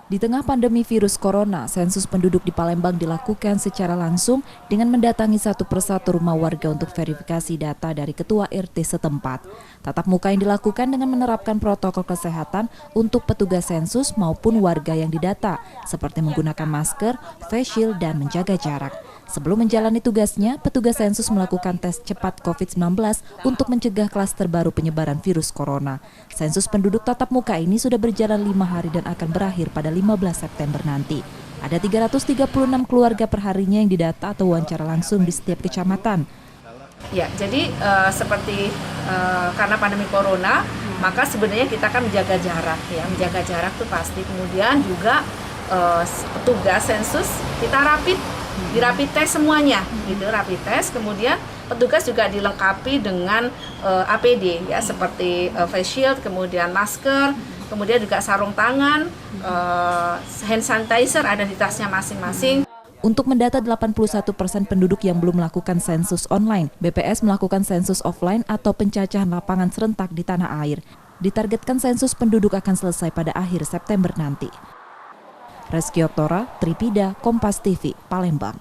Di tengah pandemi virus corona, sensus penduduk di Palembang dilakukan secara langsung dengan mendatangi satu persatu rumah warga untuk verifikasi data dari ketua RT setempat. Tatap muka yang dilakukan dengan menerapkan protokol kesehatan untuk petugas sensus maupun warga yang didata, seperti menggunakan masker, face shield, dan menjaga jarak. Sebelum menjalani tugasnya, petugas sensus melakukan tes cepat COVID-19 untuk mencegah klaster baru penyebaran virus corona. Sensus penduduk tatap muka ini sudah berjalan 5 hari dan akan berakhir pada 15 September nanti. Ada 336 keluarga perharinya yang didata atau wawancara langsung di setiap kecamatan. Ya, jadi seperti karena pandemi corona, maka sebenarnya kita akan menjaga jarak ya, menjaga jarak itu pasti. Kemudian juga petugas sensus kita di rapid test semuanya, gitu, rapid test. Kemudian petugas juga dilengkapi dengan APD ya, seperti face shield, kemudian masker, kemudian juga sarung tangan, hand sanitizer ada di tasnya masing-masing. Untuk mendata 81% penduduk yang belum melakukan sensus online, BPS melakukan sensus offline atau pencacahan lapangan serentak di tanah air. Ditargetkan sensus penduduk akan selesai pada akhir September nanti. Reski Oktora, Tripida, Kompas TV, Palembang.